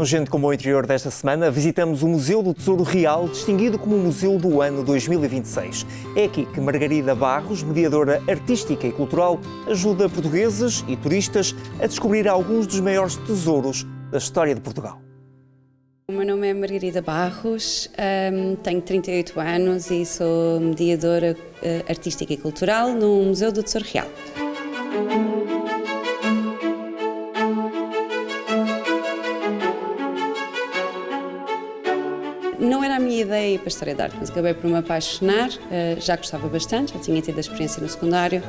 No Gente com o Bom Interior desta semana, visitamos o Museu do Tesouro Real, distinguido como o Museu do Ano 2026. É aqui que Margarida Barros, mediadora artística e cultural, ajuda portugueses e turistas a descobrir alguns dos maiores tesouros da história de Portugal. O meu nome é Margarida Barros, tenho 38 anos e sou mediadora artística e cultural no Museu do Tesouro Real. Não era a minha ideia para a História da Arte, mas acabei por me apaixonar, já gostava bastante, já tinha tido a experiência no secundário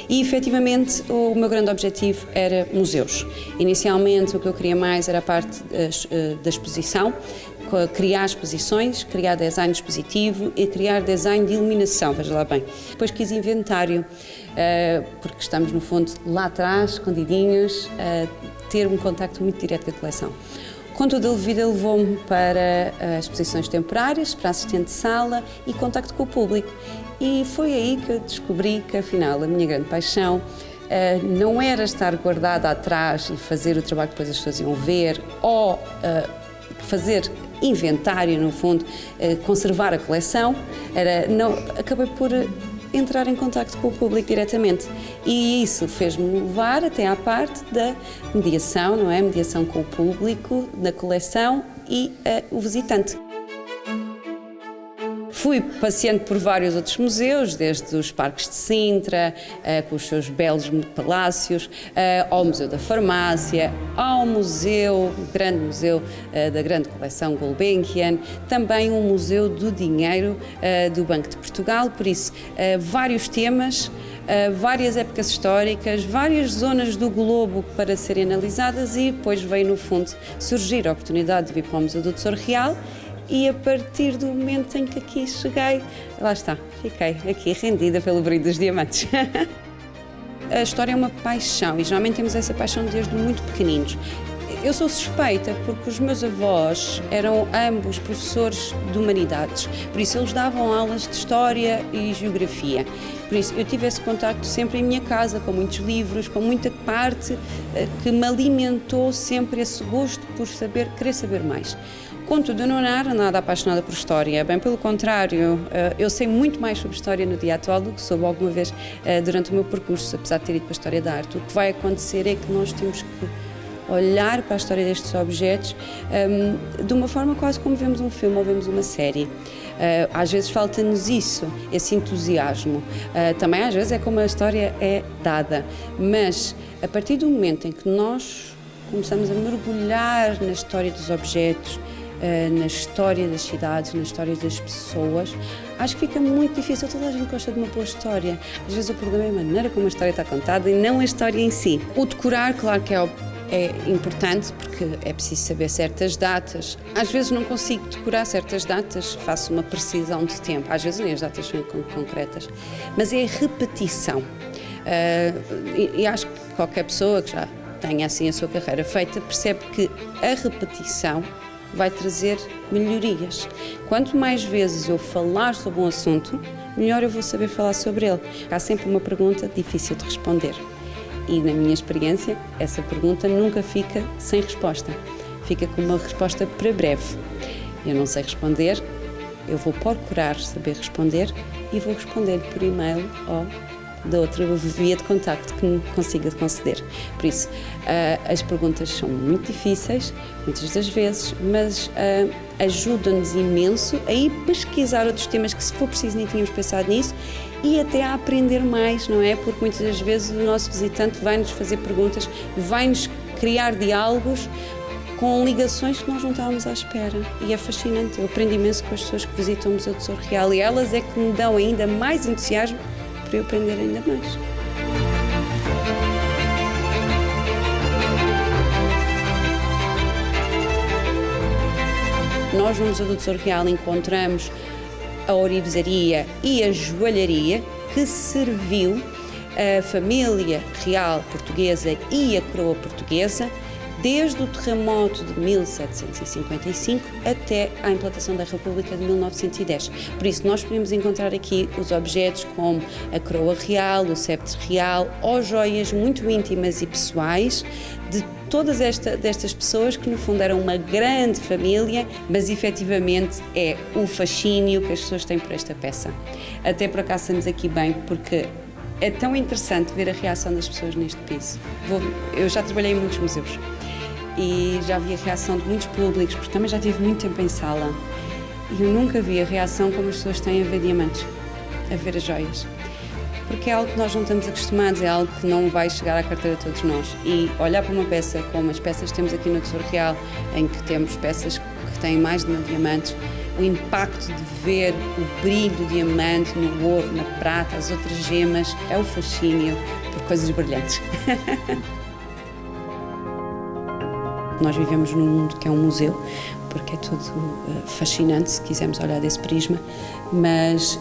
e, efetivamente, o meu grande objetivo era museus. Inicialmente, o que eu queria mais era a parte da exposição, criar exposições, criar design expositivo e criar design de iluminação, veja lá bem. Depois quis inventário, porque estamos, no fundo, lá atrás, escondidinhos, ter um contacto muito direto com a coleção. Contudo, a vida levou-me para exposições temporárias, para assistente de sala e contacto com o público. E foi aí que eu descobri que, afinal, a minha grande paixão não era estar guardada atrás e fazer o trabalho que depois as pessoas iam ver, ou fazer inventário, no fundo, conservar a coleção. Acabei por entrar em contacto com o público diretamente e isso fez-me levar até à parte da mediação, não é? Mediação com o público, da coleção e o visitante. Fui passeando por vários outros museus, desde os parques de Sintra, com os seus belos palácios, ao Museu da Farmácia, ao museu, o grande museu da grande coleção Gulbenkian, também um museu do dinheiro do Banco de Portugal, por isso vários temas, várias épocas históricas, várias zonas do globo para serem analisadas e depois veio no fundo surgir a oportunidade de vir para o Museu do Tesouro Real. E a partir do momento em que aqui cheguei, lá está, fiquei aqui rendida pelo brilho dos diamantes. A história é uma paixão e geralmente temos essa paixão desde muito pequeninos. Eu sou suspeita porque os meus avós eram ambos professores de humanidades, por isso eles davam aulas de história e geografia. Por isso eu tive esse contacto sempre em minha casa, com muitos livros, com muita parte que me alimentou sempre esse gosto por querer saber mais. Contudo, eu não era nada apaixonada por história, bem pelo contrário, eu sei muito mais sobre história no dia atual do que soube alguma vez durante o meu percurso, apesar de ter ido para a História da Arte. O que vai acontecer é que nós temos que olhar para a história destes objetos de uma forma quase como vemos um filme ou vemos uma série. Às vezes falta-nos isso, esse entusiasmo. Também às vezes é como a história é dada, mas a partir do momento em que nós começamos a mergulhar na história dos objetos, na história das cidades, na história das pessoas, acho que fica muito difícil. Toda a gente gosta de uma boa história. Às vezes o problema é a maneira como a história está contada e não a história em si. O decorar, claro que é importante porque é preciso saber certas datas. Às vezes não consigo decorar certas datas, faço uma precisão de tempo. Às vezes nem as datas são concretas. Mas é a repetição. E acho que qualquer pessoa que já tenha assim a sua carreira feita percebe que a repetição vai trazer melhorias. Quanto mais vezes eu falar sobre um assunto, melhor eu vou saber falar sobre ele. Há sempre uma pergunta difícil de responder. E, na minha experiência, essa pergunta nunca fica sem resposta. Fica com uma resposta para breve. Eu não sei responder, eu vou procurar saber responder e vou responder por e-mail ou da outra via de contacto que me consiga conceder. Por isso, as perguntas são muito difíceis, muitas das vezes, mas ajudam-nos imenso a ir pesquisar outros temas que, se for preciso, nem tínhamos pensado nisso e até a aprender mais, não é? Porque muitas das vezes o nosso visitante vai-nos fazer perguntas, vai-nos criar diálogos com ligações que nós não estávamos à espera. E é fascinante. Eu aprendo imenso com as pessoas que visitam o Museu do Tesouro Real e elas é que me dão ainda mais entusiasmo para eu aprender ainda mais. Nós no Museu do Tesouro Real encontramos a orivesaria e a joalharia que serviu a família real portuguesa e a coroa portuguesa desde o terremoto de 1755 até à implantação da República de 1910. Por isso, nós podemos encontrar aqui os objetos como a coroa real, o sceptre real, ou joias muito íntimas e pessoais de todas destas pessoas que no fundo eram uma grande família, mas efetivamente é o fascínio que as pessoas têm por esta peça. Até por acaso estamos aqui bem, porque é tão interessante ver a reação das pessoas neste piso. Eu já trabalhei em muitos museus e já vi a reação de muitos públicos, porque também já tive muito tempo em sala, e eu nunca vi a reação como as pessoas têm a ver diamantes, a ver as joias. Porque é algo que nós não estamos acostumados, é algo que não vai chegar à carteira de todos nós. E olhar para uma peça como as peças que temos aqui no Tesouro Real, em que temos peças que têm mais de 1000 diamantes, o impacto de ver o brilho do diamante no ouro, na prata, as outras gemas, é o fascínio por coisas brilhantes. Nós vivemos num mundo que é um museu, porque é tudo fascinante, se quisermos olhar desse prisma, mas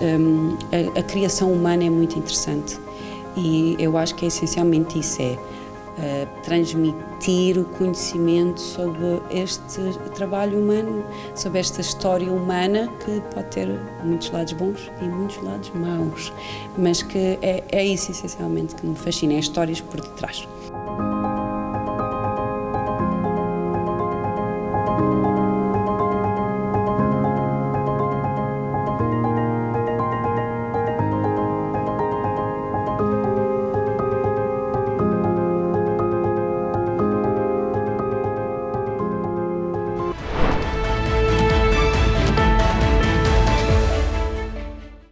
a criação humana é muito interessante e eu acho que é essencialmente isso, transmitir o conhecimento sobre este trabalho humano, sobre esta história humana que pode ter muitos lados bons e muitos lados maus, mas que é isso essencialmente que me fascina, é as histórias por detrás.